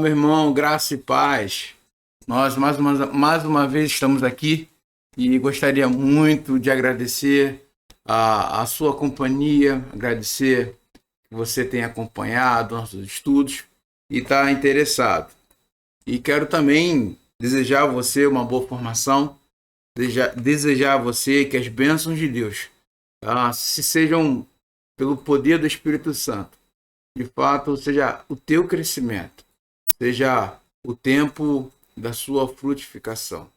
Meu irmão, graça e paz. Nós mais uma vez estamos aqui e gostaria muito de agradecer a sua companhia, agradecer que você tem acompanhado nossos estudos e está interessado. E quero também desejar a você uma boa formação, desejar a você que as bênçãos de Deus se sejam pelo poder do Espírito Santo, de fato, seja o teu crescimento, seja o tempo da sua frutificação.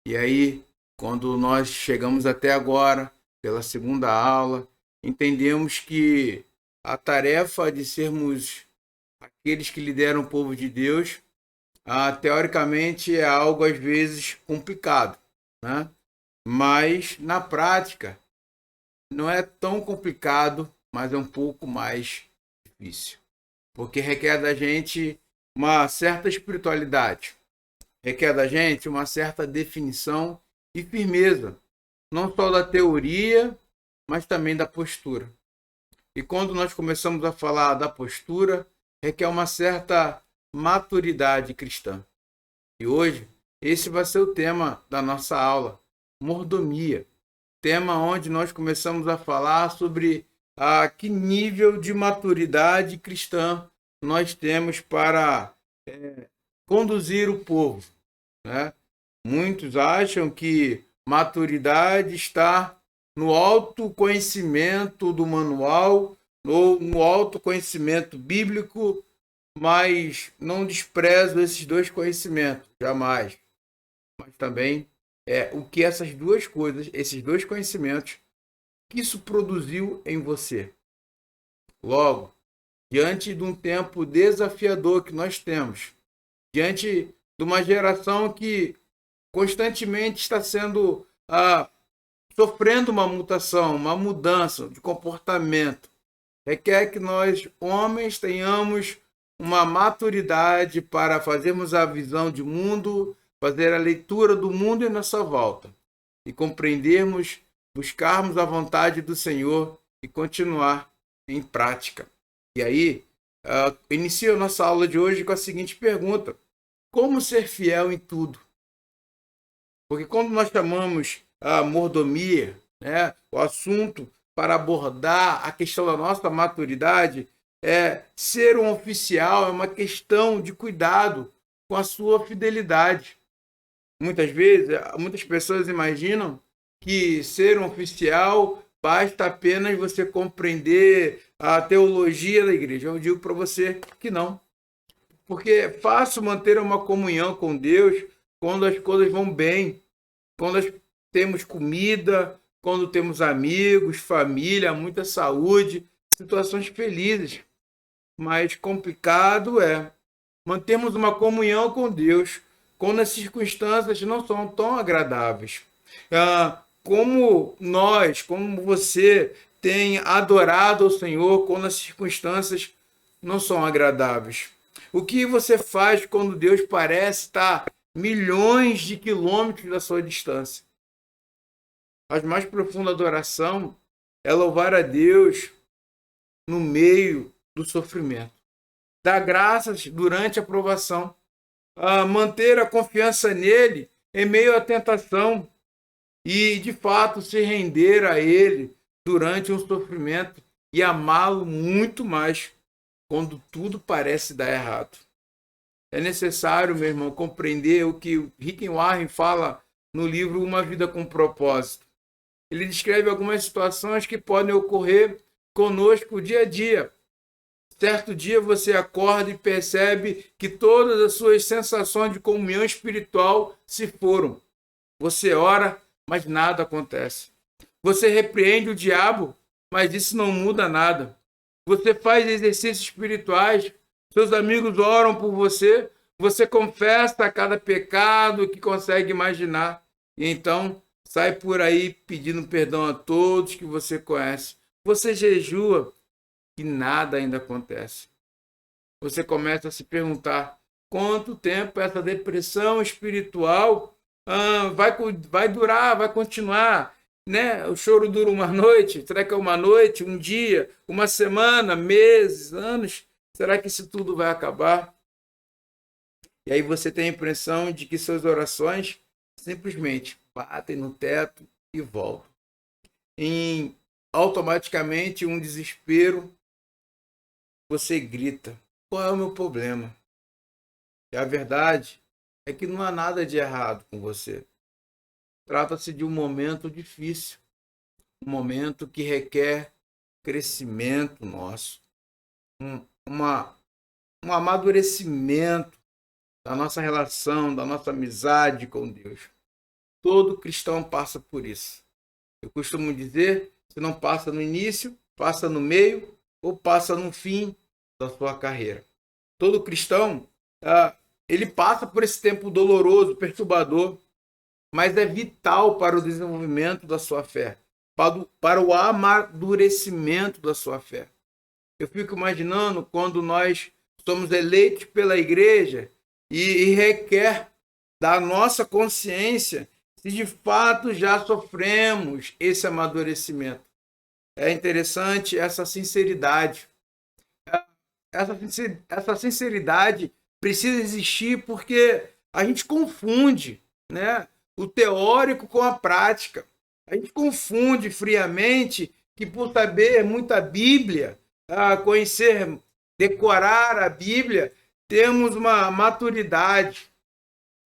E aí, quando nós chegamos até agora, pela segunda aula, entendemos que a tarefa de sermos aqueles que lideram o povo de Deus, teoricamente é algo às vezes complicado, né? Mas na prática não é tão complicado, mas é um pouco mais difícil, porque requer da gente uma certa espiritualidade, requer da gente uma certa definição e firmeza, não só da teoria, mas também da postura. E quando nós começamos a falar da postura, requer uma certa maturidade cristã. E hoje, esse vai ser o tema da nossa aula, mordomia. Tema onde nós começamos a falar sobre que nível de maturidade cristã nós temos para conduzir o povo, né? Muitos acham que maturidade está no autoconhecimento do manual ou no autoconhecimento bíblico, mas não desprezo esses dois conhecimentos, jamais. Mas também o que essas duas coisas, esses dois conhecimentos, que isso produziu em você. Logo, diante de um tempo desafiador que nós temos, diante de uma geração que constantemente está sendo sofrendo uma mutação, uma mudança de comportamento, requer que nós, homens, tenhamos uma maturidade para fazermos a visão de mundo, fazer a leitura do mundo em nossa volta e compreendermos, buscarmos a vontade do Senhor e continuar em prática. E aí, inicio a nossa aula de hoje com a seguinte pergunta: como ser fiel em tudo? Porque quando nós chamamos a mordomia, né, o assunto para abordar a questão da nossa maturidade, ser um oficial é uma questão de cuidado com a sua fidelidade. Muitas vezes, muitas pessoas imaginam que ser um oficial basta apenas você compreender a teologia da igreja. Eu digo para você que não. Porque é fácil manter uma comunhão com Deus quando as coisas vão bem, quando temos comida, quando temos amigos, família, muita saúde, situações felizes. Mas complicado é mantermos uma comunhão com Deus quando as circunstâncias não são tão agradáveis. Como nós, como você tem adorado ao Senhor quando as circunstâncias não são agradáveis? O que você faz quando Deus parece estar milhões de quilômetros da sua distância? A mais profunda adoração é louvar a Deus no meio do sofrimento. Dar graças durante a provação. Manter a confiança nele em meio à tentação. E, de fato, se render a ele durante um sofrimento e amá-lo muito mais quando tudo parece dar errado. É necessário, meu irmão, compreender o que o Rick Warren fala no livro Uma Vida com Propósito. Ele descreve algumas situações que podem ocorrer conosco dia a dia. Certo dia você acorda e percebe que todas as suas sensações de comunhão espiritual se foram. Você ora, mas nada acontece. Você repreende o diabo, mas isso não muda nada. Você faz exercícios espirituais, seus amigos oram por você, você confessa cada pecado que consegue imaginar. E então sai por aí pedindo perdão a todos que você conhece. Você jejua e nada ainda acontece. Você começa a se perguntar quanto tempo essa depressão espiritual vai durar, vai continuar, né? O choro dura uma noite, será que é uma noite, um dia, uma semana, meses, anos? Será que isso tudo vai acabar? E aí você tem a impressão de que suas orações simplesmente batem no teto e voltam. Em automaticamente um desespero, você grita: qual é o meu problema? E a verdade é que não há nada de errado com você. Trata-se de um momento difícil, um momento que requer crescimento nosso, um, uma, um amadurecimento da nossa relação, da nossa amizade com Deus. Todo cristão passa por isso. Eu costumo dizer, se não passa no início, passa no meio ou passa no fim da sua carreira. Todo cristão, ele passa por esse tempo doloroso, perturbador, mas é vital para o desenvolvimento da sua fé, para o amadurecimento da sua fé. Eu fico imaginando quando nós somos eleitos pela igreja e requer da nossa consciência se de fato já sofremos esse amadurecimento. É interessante essa sinceridade. Essa sinceridade precisa existir porque a gente confunde, né, o teórico com a prática. A gente confunde friamente que por saber muita Bíblia, conhecer, decorar a Bíblia, temos uma maturidade.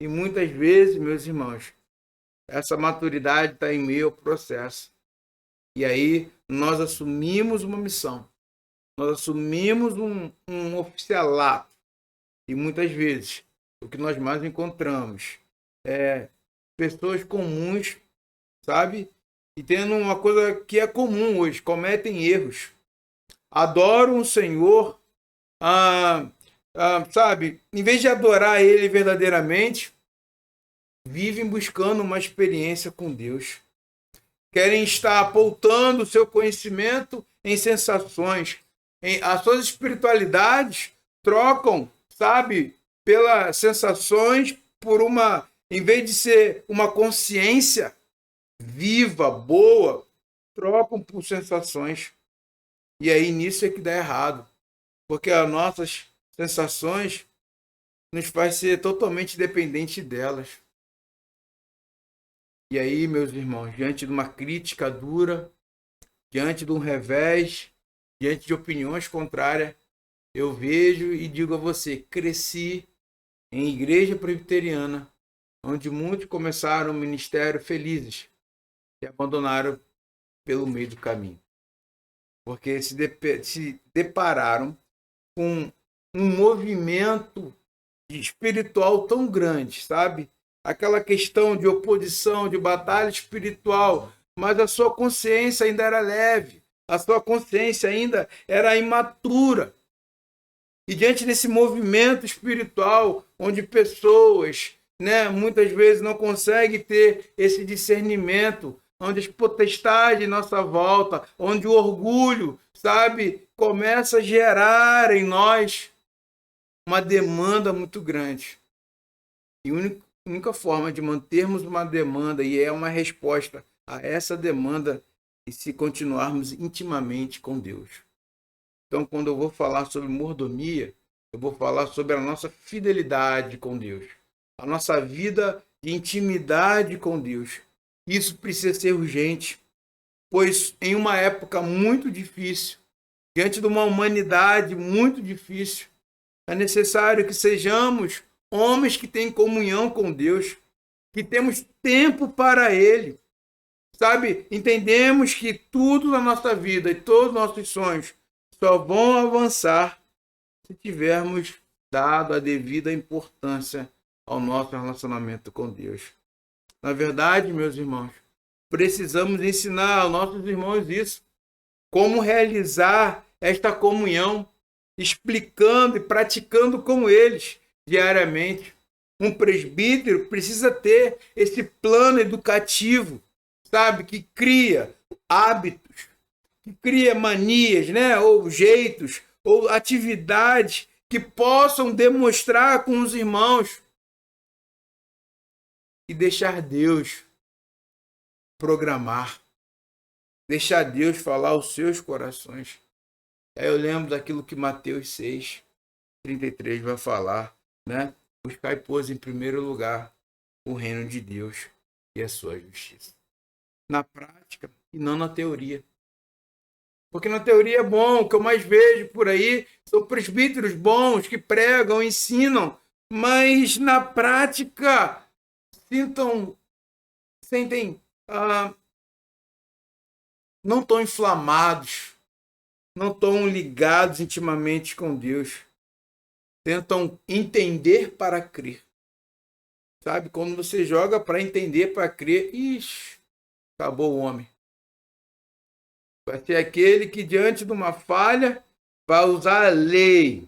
E muitas vezes, meus irmãos, essa maturidade está em meio ao processo. E aí nós assumimos uma missão. Nós assumimos um oficialato. E muitas vezes o que nós mais encontramos é pessoas comuns, sabe? E tendo uma coisa que é comum hoje, cometem erros. Adoram o Senhor, sabe? Em vez de adorar Ele verdadeiramente, vivem buscando uma experiência com Deus. Querem estar pautando o seu conhecimento em sensações. As suas espiritualidades trocam, sabe, pelas sensações por uma, em vez de ser uma consciência viva, boa, trocam por sensações. E aí nisso é que dá errado. Porque as nossas sensações nos faz ser totalmente dependente delas. E aí, meus irmãos, diante de uma crítica dura, diante de um revés, diante de opiniões contrárias, eu vejo e digo a você, cresci em igreja presbiteriana, onde muitos começaram o ministério felizes e abandonaram pelo meio do caminho. Porque se depararam com um movimento espiritual tão grande, sabe? Aquela questão de oposição, de batalha espiritual, mas a sua consciência ainda era leve, a sua consciência ainda era imatura. E diante desse movimento espiritual, onde pessoas, né, muitas vezes não conseguem ter esse discernimento, onde as potestades em nossa volta, onde o orgulho, sabe, começa a gerar em nós uma demanda muito grande. E a única forma de mantermos uma demanda, e é uma resposta a essa demanda, é se continuarmos intimamente com Deus. Então, quando eu vou falar sobre mordomia, eu vou falar sobre a nossa fidelidade com Deus, a nossa vida de intimidade com Deus. Isso precisa ser urgente, pois em uma época muito difícil, diante de uma humanidade muito difícil, é necessário que sejamos homens que têm comunhão com Deus, que temos tempo para Ele. Sabe, entendemos que tudo na nossa vida e todos os nossos sonhos só vão avançar se tivermos dado a devida importância ao nosso relacionamento com Deus. Na verdade, meus irmãos, precisamos ensinar aos nossos irmãos isso. Como realizar esta comunhão, explicando e praticando com eles diariamente. Um presbítero precisa ter esse plano educativo, sabe, que cria hábitos, que cria manias, né, ou jeitos, ou atividades que possam demonstrar com os irmãos e deixar Deus programar, deixar Deus falar aos seus corações. Aí eu lembro daquilo que Mateus 6:33 vai falar, né? Buscai, pois, em primeiro lugar o reino de Deus e a sua justiça. Na prática e não na teoria. Porque na teoria é bom, o que eu mais vejo por aí são presbíteros bons que pregam, ensinam, mas na prática sentem, não estão inflamados, não estão ligados intimamente com Deus. Tentam entender para crer. Sabe, quando você joga para entender para crer, ixi, acabou o homem. Vai ser aquele que diante de uma falha vai usar a lei.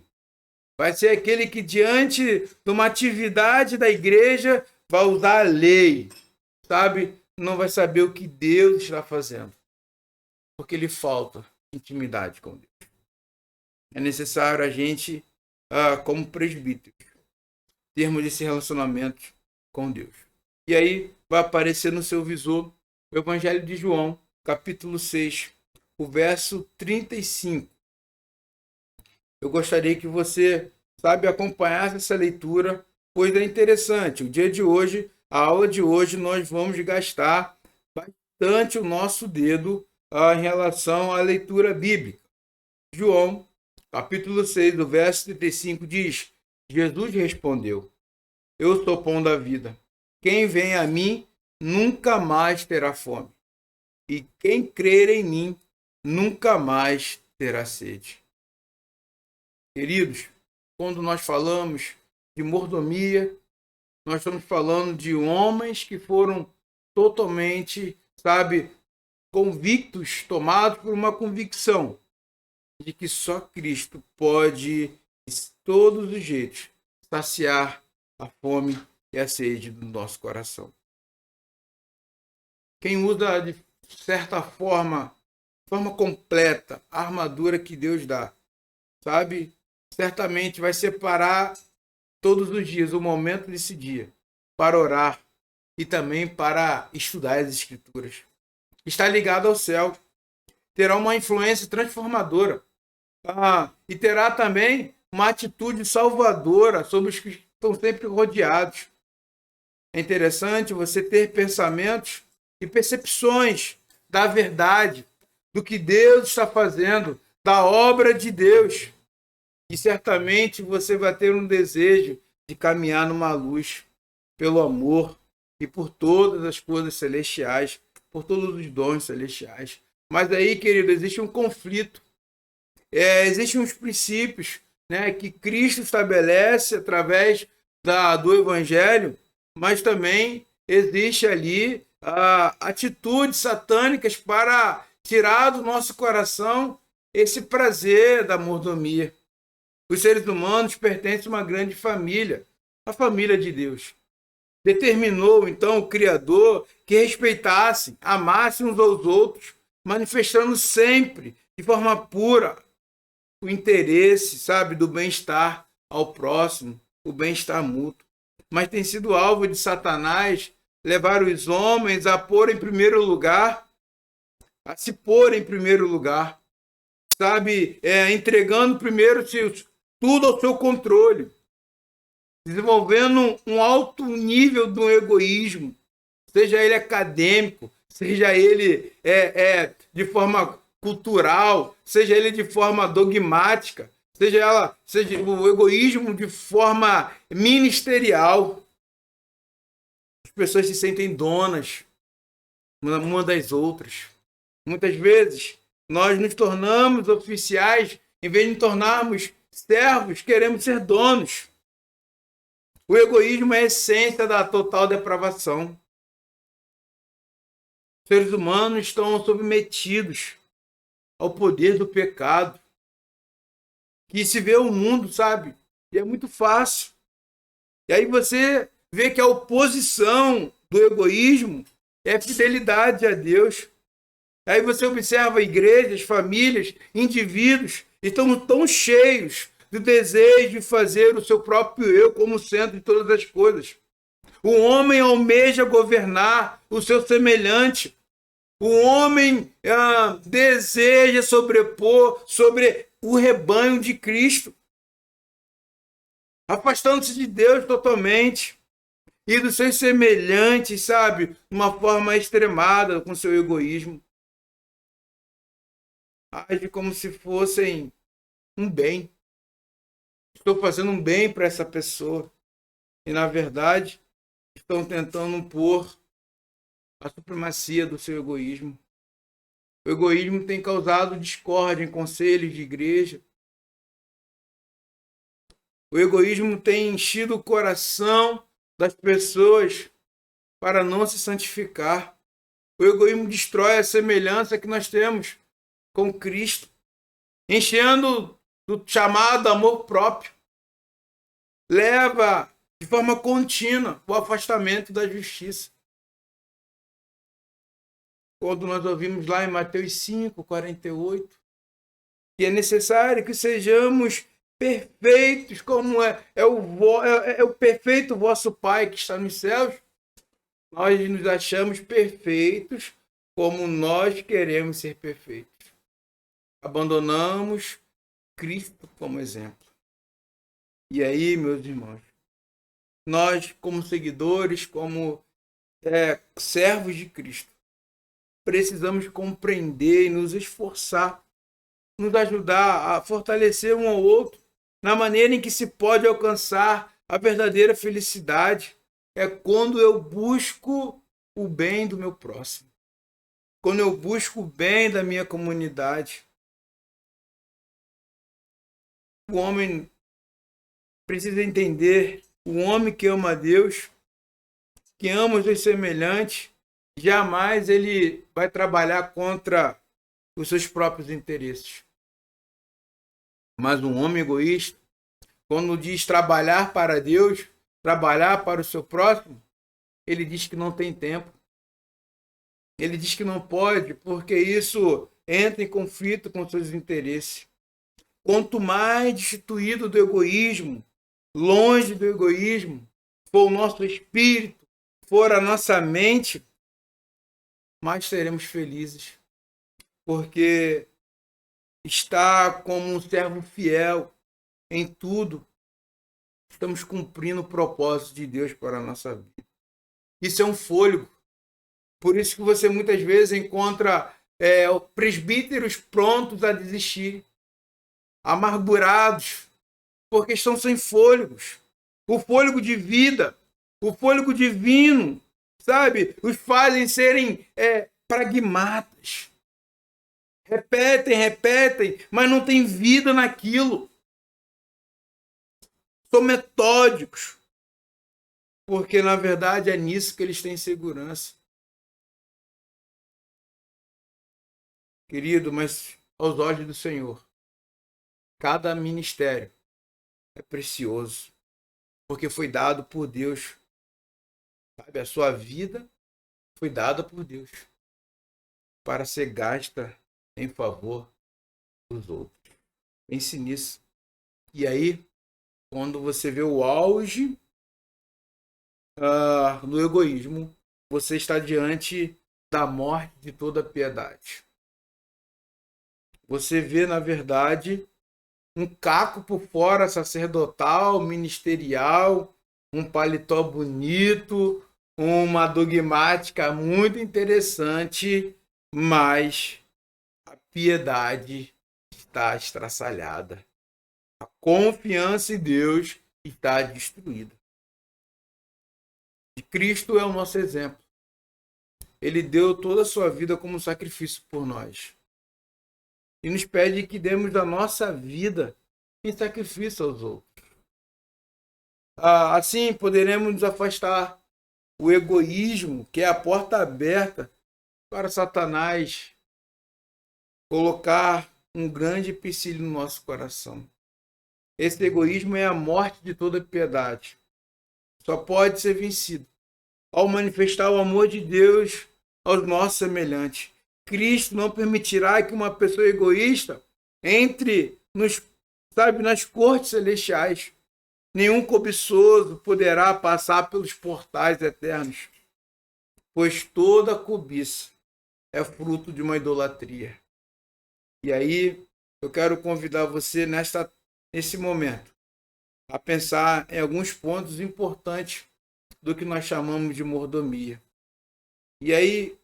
Vai ser aquele que diante de uma atividade da igreja vai usar a lei. Sabe? Não vai saber o que Deus está fazendo. Porque lhe falta intimidade com Deus. É necessário a gente, como presbítero, termos esse relacionamento com Deus. E aí vai aparecer no seu visor o Evangelho de João, capítulo 6, o verso 35. Eu gostaria que você, acompanhasse essa leitura, pois é interessante. O dia de hoje, a aula de hoje, nós vamos gastar bastante o nosso dedo em relação à leitura bíblica. João, capítulo 6, o verso 35 diz: Jesus respondeu: Eu sou o pão da vida. Quem vem a mim nunca mais terá fome. E quem crer em mim nunca mais terá sede. Queridos, quando nós falamos de mordomia, nós estamos falando de homens que foram totalmente, convictos, tomados por uma convicção de que só Cristo pode, de todos os jeitos, saciar a fome e a sede do nosso coração. Quem usa de certa forma completa, a armadura que Deus dá, certamente vai separar todos os dias o momento desse dia para orar e também para estudar as Escrituras. Está ligado ao céu, terá uma influência transformadora e terá também uma atitude salvadora sobre os que estão sempre rodeados. É interessante você ter pensamentos e percepções da verdade, do que Deus está fazendo, da obra de Deus. E certamente você vai ter um desejo de caminhar numa luz pelo amor e por todas as coisas celestiais, por todos os dons celestiais. Mas aí, querido, existe um conflito. Existem uns princípios, que Cristo estabelece através do Evangelho, mas também existe ali atitudes satânicas para tirar do nosso coração esse prazer da mordomia. Os seres humanos pertencem a uma grande família, a família de Deus. Determinou, então, o Criador que respeitassem, amassem uns aos outros, manifestando sempre, de forma pura, o interesse, do bem-estar ao próximo, o bem-estar mútuo. Mas tem sido alvo de Satanás levar os homens a pôr em primeiro lugar, a se pôr em primeiro lugar, entregando primeiro tudo ao seu controle, desenvolvendo um alto nível do egoísmo, seja ele acadêmico, seja ele de forma cultural, seja ele de forma dogmática, seja o egoísmo de forma ministerial. As pessoas se sentem donas uma das outras. Muitas vezes nós nos tornamos oficiais, em vez de nos tornarmos servos, queremos ser donos. O egoísmo é a essência da total depravação. Os seres humanos estão submetidos ao poder do pecado, que se vê o mundo, e é muito fácil. E aí você vê que a oposição do egoísmo é a fidelidade a Deus. Aí você observa igrejas, famílias, indivíduos, estão tão cheios do desejo de fazer o seu próprio eu como centro de todas as coisas. O homem almeja governar o seu semelhante. O homem deseja sobrepor sobre o rebanho de Cristo. afastando-se de Deus totalmente e dos seus semelhantes, sabe, de uma forma extremada com seu egoísmo. Age como se fossem um bem. Estou fazendo um bem para essa pessoa. E, na verdade, estão tentando pôr a supremacia do seu egoísmo. O egoísmo tem causado discórdia em conselhos de igreja. O egoísmo tem enchido o coração das pessoas para não se santificar. O egoísmo destrói a semelhança que nós temos com Cristo, enchendo do chamado amor próprio. Leva de forma contínua o afastamento da justiça. Quando nós ouvimos lá em Mateus 5:48, que é necessário que sejamos perfeitos, como é o perfeito vosso Pai que está nos céus, nós nos achamos perfeitos como nós queremos ser perfeitos. Abandonamos Cristo como exemplo. E aí, meus irmãos, nós, como seguidores, como servos de Cristo, precisamos compreender e nos esforçar, nos ajudar a fortalecer um ao outro na maneira em que se pode alcançar a verdadeira felicidade. É quando eu busco o bem do meu próximo, quando eu busco o bem da minha comunidade. O homem precisa entender, o homem que ama a Deus, que ama os seus semelhantes, jamais ele vai trabalhar contra os seus próprios interesses. Mas um homem egoísta, quando diz trabalhar para Deus, trabalhar para o seu próximo, ele diz que não tem tempo. Ele diz que não pode, porque isso entra em conflito com seus interesses. Quanto mais destituído do egoísmo, longe do egoísmo, for o nosso espírito, for a nossa mente, mais seremos felizes. Porque está como um servo fiel em tudo. Estamos cumprindo o propósito de Deus para a nossa vida. Isso é um fôlego. Por isso que você muitas vezes encontra presbíteros prontos a desistir, amargurados, porque estão sem fôlegos. O fôlego de vida, o fôlego divino, sabe? Os fazem serem pragmatas. Repetem, mas não tem vida naquilo. São metódicos, porque na verdade é nisso que eles têm segurança. Querido, mas aos olhos do Senhor, cada ministério é precioso, porque foi dado por Deus. Sabe, a sua vida foi dada por Deus para ser gasta em favor dos outros. Pense nisso. E aí, quando você vê o auge do egoísmo, você está diante da morte de toda piedade. Você vê, na verdade, um caco por fora sacerdotal, ministerial, um paletó bonito, uma dogmática muito interessante, mas a piedade está estraçalhada. A confiança em Deus está destruída. E Cristo é o nosso exemplo. Ele deu toda a sua vida como sacrifício por nós. E nos pede que demos a nossa vida em sacrifício aos outros. Assim poderemos nos afastar o egoísmo, que é a porta aberta para Satanás colocar um grande empecilho no nosso coração. Esse egoísmo é a morte de toda piedade. Só pode ser vencido ao manifestar o amor de Deus aos nossos semelhantes. Cristo não permitirá que uma pessoa egoísta entre nas cortes celestiais. Nenhum cobiçoso poderá passar pelos portais eternos, pois toda cobiça é fruto de uma idolatria. E aí, eu quero convidar você nesse momento a pensar em alguns pontos importantes do que nós chamamos de mordomia. E aí,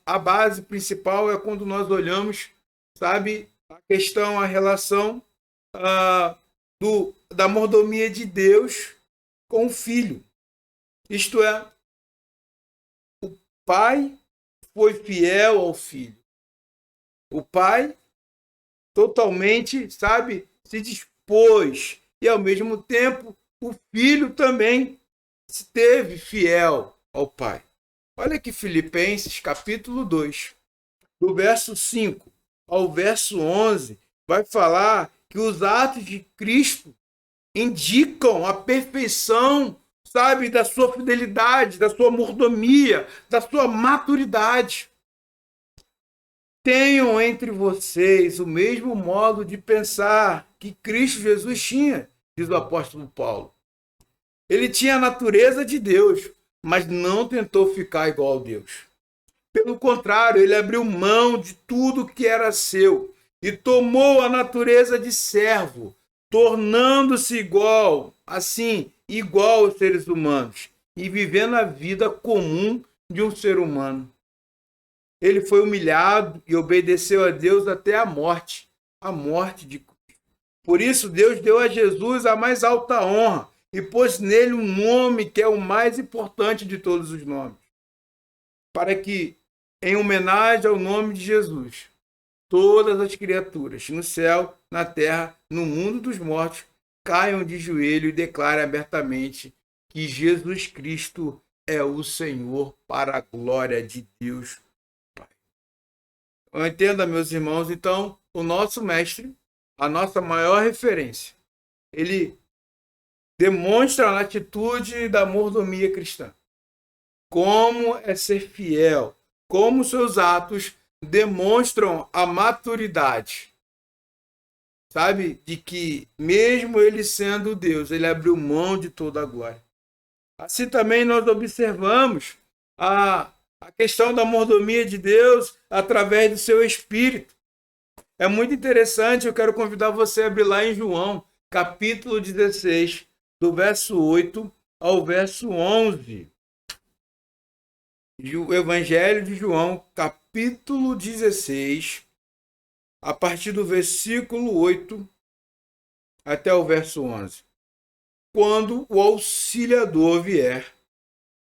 a base principal é quando nós olhamos, sabe, a questão, a relação da mordomia de Deus com o filho. Isto é, o pai foi fiel ao filho. O pai totalmente, sabe, se dispôs. E ao mesmo tempo, o filho também esteve fiel ao pai. Olha aqui Filipenses capítulo 2, do verso 5 ao verso 11, vai falar que os atos de Cristo indicam a perfeição, sabe, da sua fidelidade, da sua mordomia, da sua maturidade. Tenham entre vocês o mesmo modo de pensar que Cristo Jesus tinha, diz o apóstolo Paulo. Ele tinha a natureza de Deus, mas não tentou ficar igual a Deus. Pelo contrário, ele abriu mão de tudo que era seu e tomou a natureza de servo, tornando-se igual aos seres humanos e vivendo a vida comum de um ser humano. Ele foi humilhado e obedeceu a Deus até a morte de cruz. Por isso, Deus deu a Jesus a mais alta honra e pôs nele um nome que é o mais importante de todos os nomes, para que, em homenagem ao nome de Jesus, todas as criaturas, no céu, na terra, no mundo dos mortos, caiam de joelho e declarem abertamente que Jesus Cristo é o Senhor, para a glória de Deus Pai. Entenda, meus irmãos, então, o nosso mestre, a nossa maior referência, ele demonstra a atitude da mordomia cristã. Como é ser fiel, como seus atos demonstram a maturidade, sabe? De que, mesmo ele sendo Deus, ele abriu mão de toda a glória. Assim também nós observamos a questão da mordomia de Deus através do seu Espírito. É muito interessante, eu quero convidar você a abrir lá em João, capítulo 16, do verso 8 ao verso 11. O Evangelho de João, capítulo 16, a partir do versículo 8 até o verso 11. Quando o auxiliador vier,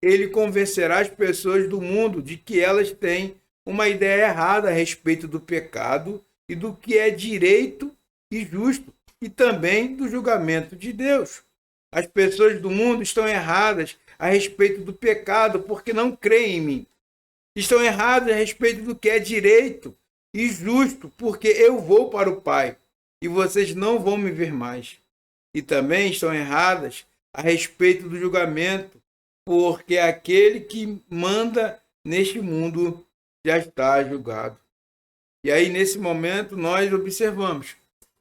ele convencerá as pessoas do mundo de que elas têm uma ideia errada a respeito do pecado e do que é direito e justo, e também do julgamento de Deus. As pessoas do mundo estão erradas a respeito do pecado porque não creem em mim. Estão erradas a respeito do que é direito e justo porque eu vou para o Pai e vocês não vão me ver mais. E também estão erradas a respeito do julgamento, porque aquele que manda neste mundo já está julgado. E aí, nesse momento, nós observamos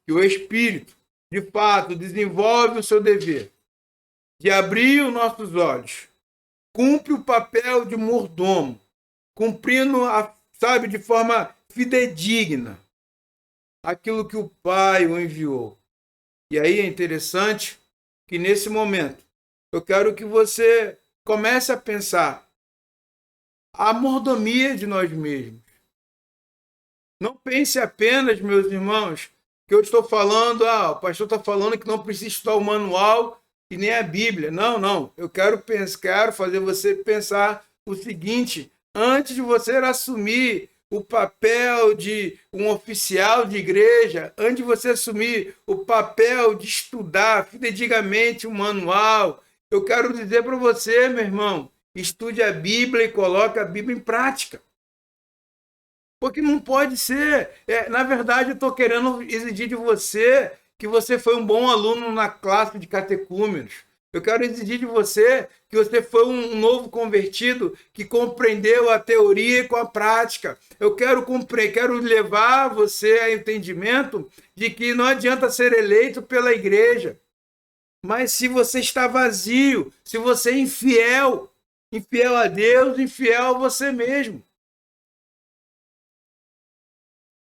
que o Espírito, de fato, desenvolve o seu dever de abrir os nossos olhos, cumpre o papel de mordomo, cumprindo, sabe, de forma fidedigna aquilo que o Pai o enviou. E aí é interessante que nesse momento eu quero que você comece a pensar a mordomia de nós mesmos. Não pense apenas, meus irmãos, que eu estou falando, o pastor está falando que não precisa estudar o manual e nem a Bíblia. Não. Eu quero fazer você pensar o seguinte: antes de você assumir o papel de um oficial de igreja, antes de você assumir o papel de estudar fidedignamente o manual, eu quero dizer para você, meu irmão, estude a Bíblia e coloque a Bíblia em prática. Porque não pode ser. Na verdade, eu estou querendo exigir de você que você foi um bom aluno na classe de catecúmenos. Eu quero exigir de você que você foi um novo convertido que compreendeu a teoria com a prática. Eu quero levar você a entendimento de que não adianta ser eleito pela igreja. Mas se você está vazio, se você é infiel a Deus, infiel a você mesmo.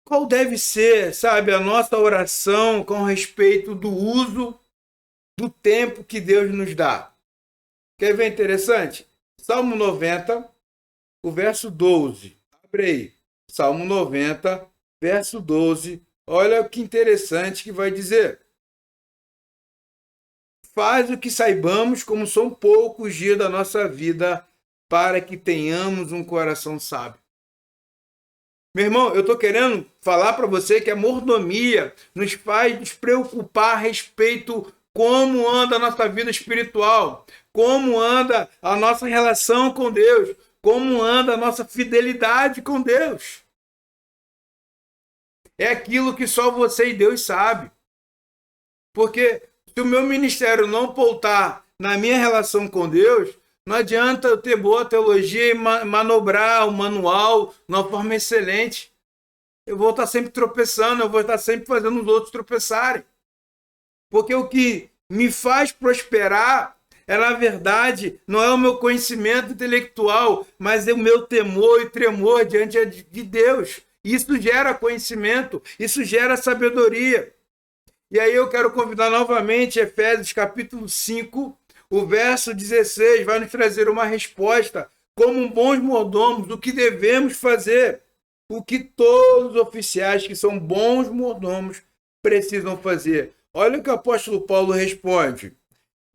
Qual deve ser, sabe, a nossa oração com respeito do uso do tempo que Deus nos dá. Quer ver interessante? Salmo 90, o verso 12. Abre aí. Salmo 90, verso 12. Olha que interessante que vai dizer. Faz o que saibamos, como são poucos dias da nossa vida, para que tenhamos um coração sábio. Meu irmão, eu estou querendo falar para você que a mordomia nos faz nos preocupar a respeito como anda a nossa vida espiritual, como anda a nossa relação com Deus, como anda a nossa fidelidade com Deus. É aquilo que só você e Deus sabe. Porque se o meu ministério não pautar na minha relação com Deus, não adianta eu ter boa teologia e manobrar o manual de uma forma excelente. Eu vou estar sempre tropeçando, eu vou estar sempre fazendo os outros tropeçarem. Porque o que me faz prosperar na verdade, não é o meu conhecimento intelectual, mas é o meu temor e tremor diante de Deus. Isso gera conhecimento, isso gera sabedoria. E aí eu quero convidar novamente Efésios capítulo 5, o verso 16, vai nos trazer uma resposta. Como bons mordomos, o que devemos fazer? O que todos os oficiais que são bons mordomos precisam fazer. Olha o que o apóstolo Paulo responde.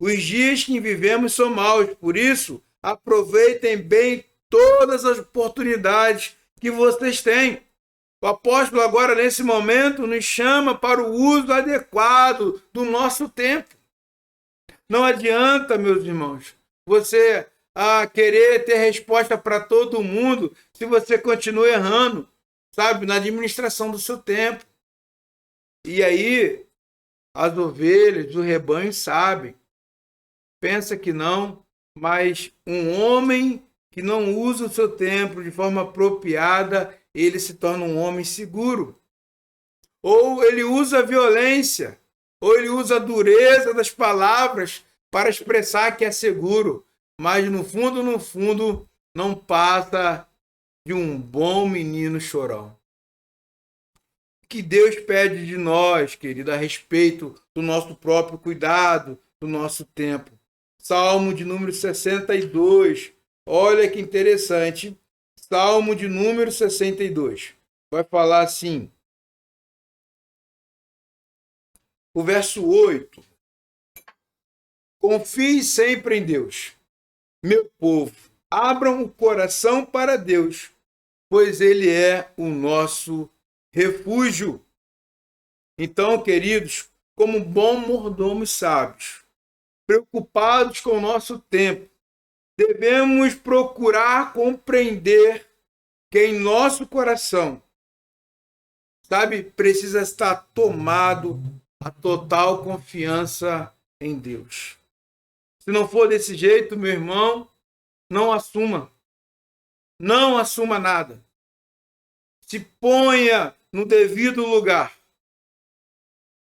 Os dias que vivemos são maus, por isso aproveitem bem todas as oportunidades que vocês têm. O apóstolo agora, nesse momento, nos chama para o uso adequado do nosso tempo. Não adianta, meus irmãos, você querer ter resposta para todo mundo se você continua errando, sabe, na administração do seu tempo. E aí, as ovelhas, o rebanho sabem. Pensa que não, mas um homem que não usa o seu tempo de forma apropriada, ele se torna um homem seguro. Ou ele usa a violência, ou ele usa a dureza das palavras para expressar que é seguro, mas no fundo, não passa de um bom menino chorão. O que Deus pede de nós, querido, a respeito do nosso próprio cuidado, do nosso tempo. Salmo de número 62. Olha que interessante. Salmo de número 62. Vai falar assim. O verso 8. Confie sempre em Deus. Meu povo, abram o coração para Deus, pois Ele é o nosso refúgio. Então, queridos, como bons mordomos sábios, preocupados com o nosso tempo, devemos procurar compreender que em nosso coração, sabe, precisa estar tomado a total confiança em Deus. Se não for desse jeito, meu irmão, não assuma. Não assuma nada. Se ponha no devido lugar.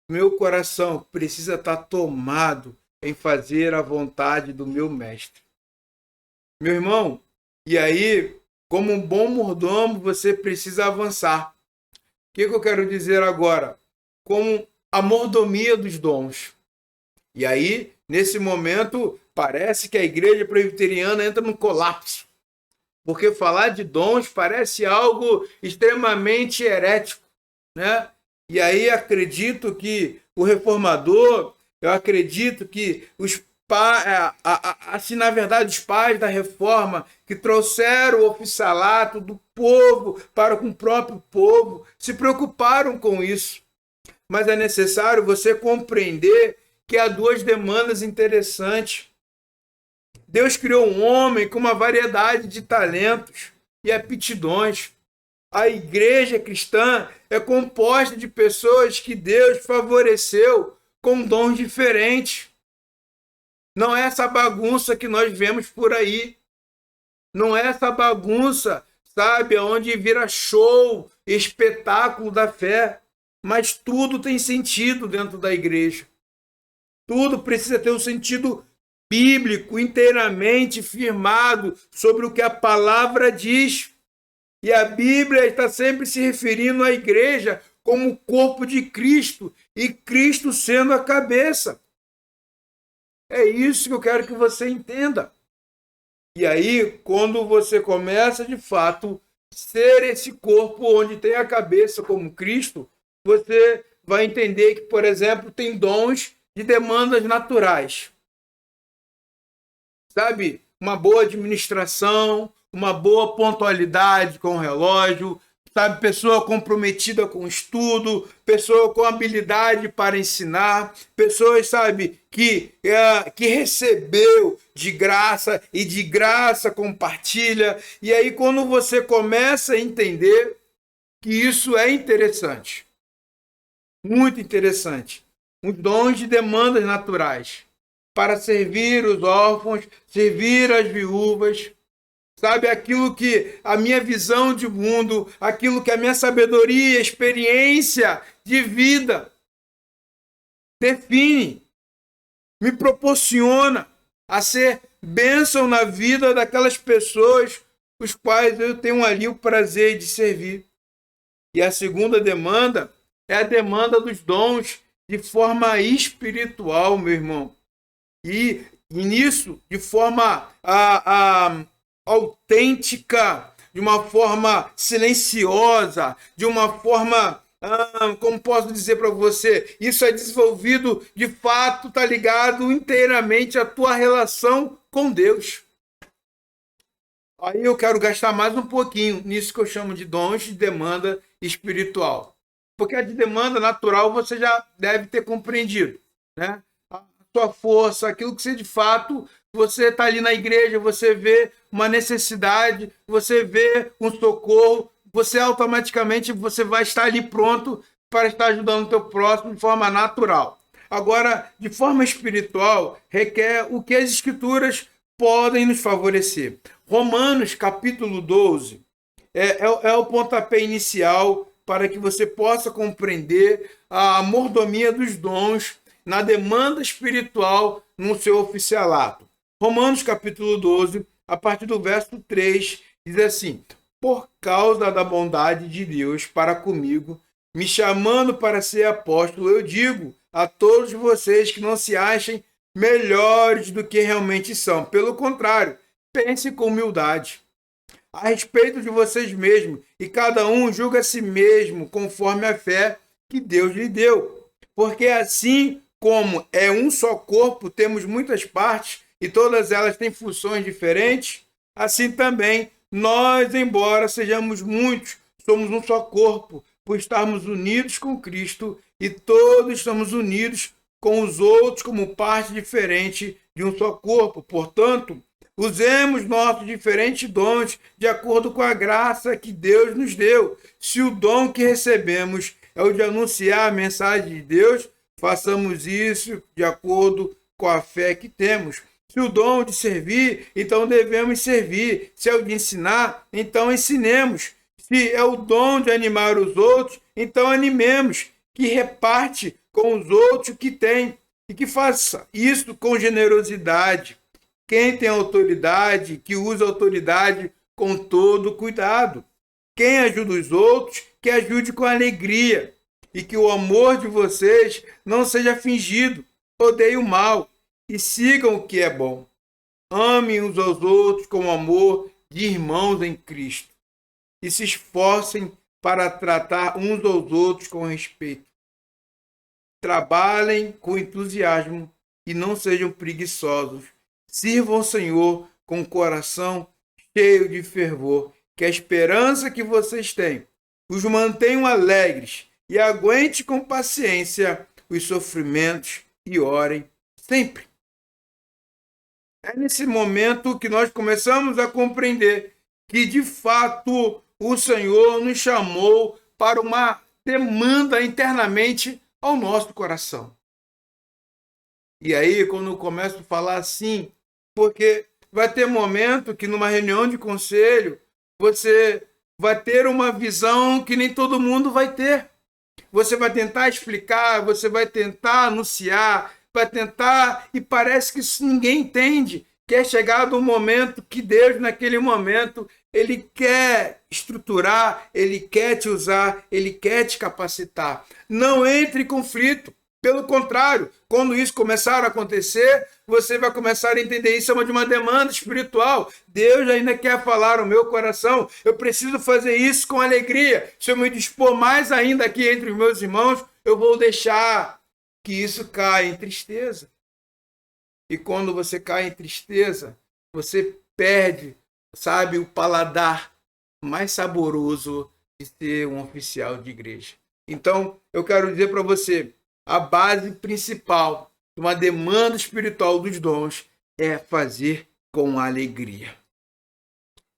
Meu coração precisa estar tomado em fazer a vontade do meu mestre. Meu irmão, e aí, como um bom mordomo, você precisa avançar. O que eu quero dizer agora? Como a mordomia dos dons. E aí, nesse momento, parece que a igreja presbiteriana entra num colapso. Porque falar de dons parece algo extremamente herético, né? E aí acredito que o reformador, eu acredito que assim, na verdade, os pais da reforma que trouxeram o oficialato do povo para com o próprio povo, se preocuparam com isso. Mas é necessário você compreender que há duas demandas interessantes. Deus criou um homem com uma variedade de talentos e aptidões. A igreja cristã é composta de pessoas que Deus favoreceu com dons diferentes. Não é essa bagunça que nós vemos por aí. Não é essa bagunça, sabe, onde vira show, espetáculo da fé. Mas tudo tem sentido dentro da igreja. Tudo precisa ter um sentido bíblico, inteiramente firmado sobre o que a palavra diz. E a Bíblia está sempre se referindo à igreja como o corpo de Cristo, e Cristo sendo a cabeça. É isso que eu quero que você entenda. E aí, quando você começa de fato ser esse corpo onde tem a cabeça como Cristo, você vai entender que, por exemplo, tem dons de demandas naturais. Sabe? Uma boa administração, uma boa pontualidade com o relógio, sabe? Pessoa comprometida com o estudo, pessoa com habilidade para ensinar, pessoas, sabe, que recebeu de graça e de graça compartilha. E aí, quando você começa a entender que isso é interessante, muito interessante, os dons de demandas naturais para servir os órfãos, servir as viúvas, sabe, aquilo que a minha visão de mundo, aquilo que a minha sabedoria, experiência de vida define, me proporciona a ser bênção na vida daquelas pessoas os quais eu tenho ali o prazer de servir. E a segunda demanda é a demanda dos dons de forma espiritual, meu irmão. E nisso, de forma autêntica, de uma forma silenciosa, de uma forma, como posso dizer para você, isso é desenvolvido de fato, está ligado inteiramente à tua relação com Deus. Aí eu quero gastar mais um pouquinho nisso que eu chamo de dons de demanda espiritual. Porque a de demanda natural você já deve ter compreendido, né? A sua força, aquilo que você de fato, você está ali na igreja, você vê uma necessidade, você vê um socorro, você automaticamente você vai estar ali pronto para estar ajudando o teu próximo de forma natural. Agora, de forma espiritual, requer o que as escrituras podem nos favorecer. Romanos, capítulo 12, é o pontapé inicial para que você possa compreender a mordomia dos dons na demanda espiritual no seu oficialato. Romanos, capítulo 12, a partir do verso 3, diz assim: por causa da bondade de Deus para comigo, me chamando para ser apóstolo, eu digo a todos vocês que não se achem melhores do que realmente são. Pelo contrário, pense com humildade a respeito de vocês mesmos, e cada um julga a si mesmo conforme a fé que Deus lhe deu. Porque assim como é um só corpo, temos muitas partes, e todas elas têm funções diferentes, assim também nós, embora sejamos muitos, somos um só corpo, por estarmos unidos com Cristo, e todos estamos unidos com os outros como parte diferente de um só corpo. Portanto, usemos nossos diferentes dons de acordo com a graça que Deus nos deu. Se o dom que recebemos é o de anunciar a mensagem de Deus, façamos isso de acordo com a fé que temos. Se o dom de servir, então devemos servir. Se é o de ensinar, então ensinemos. Se é o dom de animar os outros, então animemos. Que reparte com os outros que tem e que faça isso com generosidade. Quem tem autoridade, que use a autoridade com todo cuidado. Quem ajuda os outros, que ajude com alegria. E que o amor de vocês não seja fingido. Odeiem o mal e sigam o que é bom. Amem uns aos outros com amor de irmãos em Cristo. E se esforcem para tratar uns aos outros com respeito. Trabalhem com entusiasmo e não sejam preguiçosos. Sirvam ao Senhor com o coração cheio de fervor, que a esperança que vocês têm os mantenham alegres e aguente com paciência os sofrimentos e orem sempre. É nesse momento que nós começamos a compreender que, de fato, o Senhor nos chamou para uma demanda internamente ao nosso coração. E aí, quando eu começo a falar assim, porque vai ter momento que numa reunião de conselho, você vai ter uma visão que nem todo mundo vai ter. Você vai tentar explicar, você vai tentar anunciar, vai tentar, e parece que isso ninguém entende, que é chegado um momento que Deus, naquele momento, Ele quer estruturar, Ele quer te usar, Ele quer te capacitar. Não entre em conflito. Pelo contrário, quando isso começar a acontecer, você vai começar a entender isso é de uma demanda espiritual. Deus ainda quer falar no meu coração. Eu preciso fazer isso com alegria. Se eu me dispor mais ainda aqui entre os meus irmãos, eu vou deixar que isso caia em tristeza. E quando você cai em tristeza, você perde, sabe, o paladar mais saboroso de ser um oficial de igreja. Então, eu quero dizer para você, a base principal de uma demanda espiritual dos dons é fazer com alegria.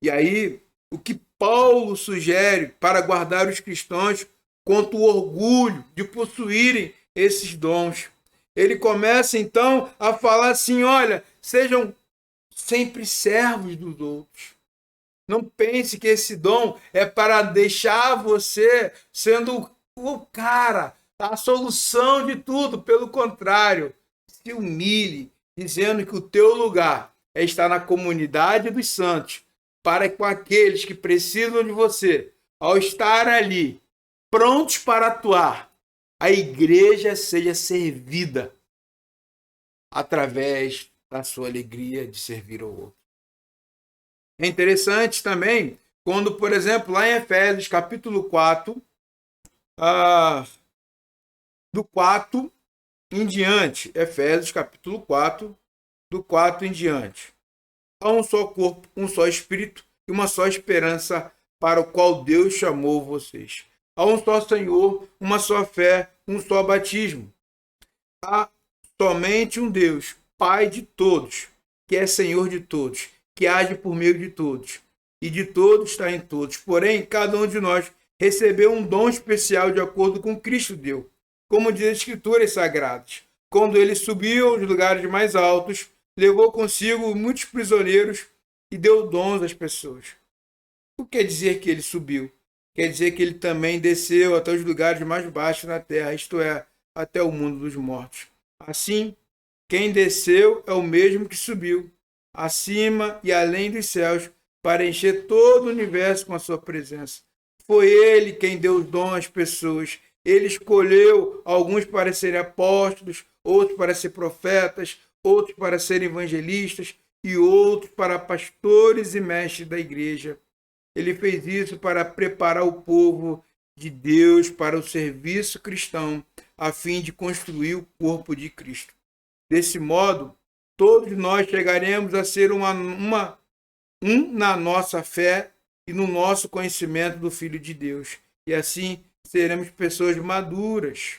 E aí, o que Paulo sugere para guardar os cristãos contra o orgulho de possuírem esses dons? Ele começa então a falar assim: olha, sejam sempre servos dos outros. Não pense que esse dom é para deixar você sendo o cara, a solução de tudo. Pelo contrário, se humilhe, dizendo que o teu lugar é estar na comunidade dos santos, para com aqueles que precisam de você, ao estar ali, prontos para atuar, a igreja seja servida através da sua alegria de servir ao outro. É interessante também quando, por exemplo, lá em Efésios capítulo 4, do 4 em diante, Efésios capítulo 4, do 4 em diante. Há um só corpo, um só espírito e uma só esperança para o qual Deus chamou vocês. Há um só Senhor, uma só fé, um só batismo. Há somente um Deus, Pai de todos, que é Senhor de todos, que age por meio de todos, e de todos está em todos. Porém, cada um de nós recebeu um dom especial de acordo com Cristo deu, como diz as Escrituras Sagradas. Quando ele subiu aos lugares mais altos, levou consigo muitos prisioneiros e deu dons às pessoas. O que quer dizer que ele subiu? Quer dizer que ele também desceu até os lugares mais baixos na terra, isto é, até o mundo dos mortos. Assim, quem desceu é o mesmo que subiu, acima e além dos céus, para encher todo o universo com a sua presença. Foi ele quem deu os dons às pessoas. Ele escolheu alguns para serem apóstolos, outros para ser profetas, outros para serem evangelistas e outros para pastores e mestres da igreja. Ele fez isso para preparar o povo de Deus para o serviço cristão, a fim de construir o corpo de Cristo. Desse modo, todos nós chegaremos a ser um na nossa fé e no nosso conhecimento do Filho de Deus. E assim seremos pessoas maduras.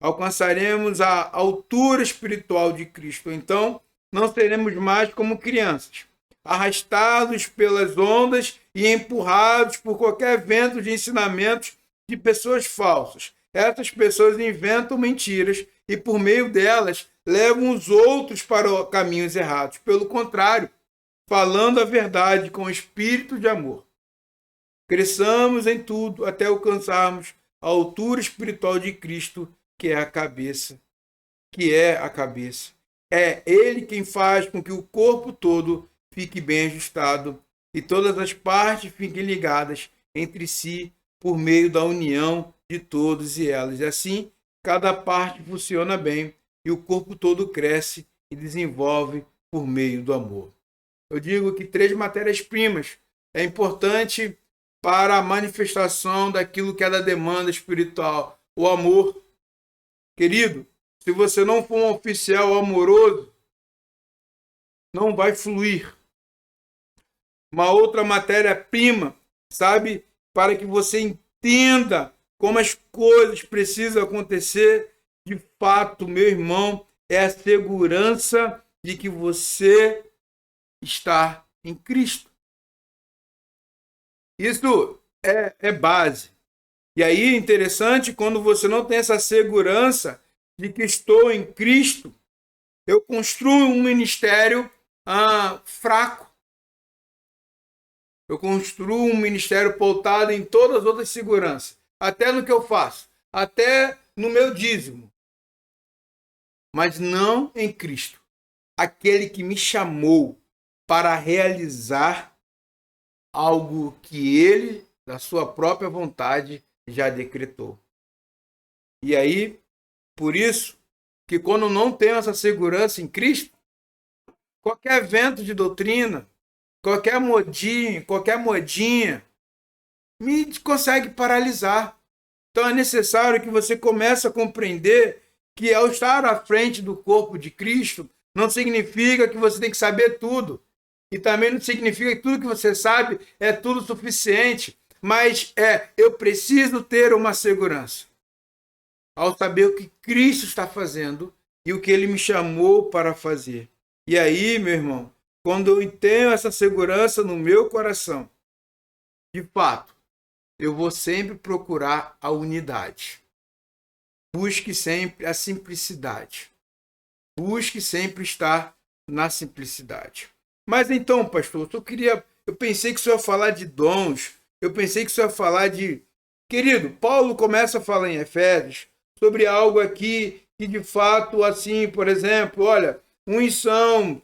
Alcançaremos a altura espiritual de Cristo. Então, não seremos mais como crianças, arrastados pelas ondas e empurrados por qualquer vento de ensinamentos de pessoas falsas. Essas pessoas inventam mentiras e, por meio delas, levam os outros para caminhos errados. Pelo contrário, falando a verdade com espírito de amor, cresçamos em tudo até alcançarmos a altura espiritual de Cristo, que é a cabeça. É Ele quem faz com que o corpo todo fique bem ajustado e todas as partes fiquem ligadas entre si por meio da união de todos e elas. E assim, cada parte funciona bem e o corpo todo cresce e desenvolve por meio do amor. Eu digo que 3 matérias-primas é importante para a manifestação daquilo que é da demanda espiritual. O amor. Querido, se você não for um oficial amoroso, não vai fluir. Uma outra matéria-prima, sabe, para que você entenda como as coisas precisam acontecer, de fato, meu irmão, é a segurança de que você está em Cristo. Isso é base. E aí é interessante quando você não tem essa segurança de que estou em Cristo, eu construo um ministério fraco. Eu construo um ministério pautado em todas as outras seguranças, até no que eu faço, até no meu dízimo, mas não em Cristo, aquele que me chamou para realizar algo que ele, da sua própria vontade, já decretou. E aí, por isso, que quando não tenho essa segurança em Cristo, qualquer vento de doutrina, qualquer modinha, me consegue paralisar. Então é necessário que você comece a compreender que ao estar à frente do corpo de Cristo, não significa que você tem que saber tudo. E também não significa que tudo que você sabe é tudo suficiente. Mas eu preciso ter uma segurança. Ao saber o que Cristo está fazendo e o que Ele me chamou para fazer. E aí, meu irmão, quando eu tenho essa segurança no meu coração, de fato, eu vou sempre procurar a unidade. Busque sempre a simplicidade. Busque sempre estar na simplicidade. Mas então, pastor, eu pensei que o senhor ia falar de dons, eu pensei que o senhor ia falar de... Querido, Paulo começa a falar em Efésios sobre algo aqui que de fato, assim, por exemplo, olha, uns são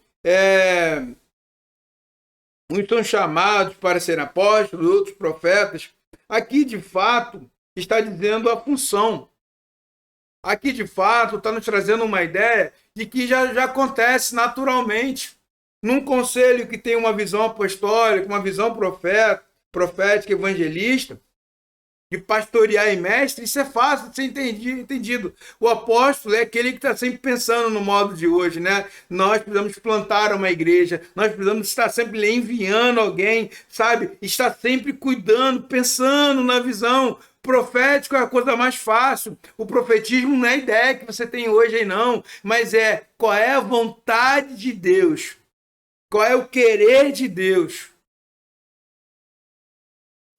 chamados para serem apóstolos, outros profetas. Aqui, de fato, está dizendo a função. Aqui, de fato, está nos trazendo uma ideia de que já acontece naturalmente. Num conselho que tem uma visão apostólica, uma visão profética, evangelista, de pastorear e mestre, isso é fácil de ser entendido. O apóstolo é aquele que está sempre pensando no modo de hoje, né? Nós precisamos plantar uma igreja, nós precisamos estar sempre enviando alguém, sabe? Estar sempre cuidando, pensando na visão. Profético é a coisa mais fácil. O profetismo não é a ideia que você tem hoje aí, não, mas qual é a vontade de Deus, qual é o querer de Deus.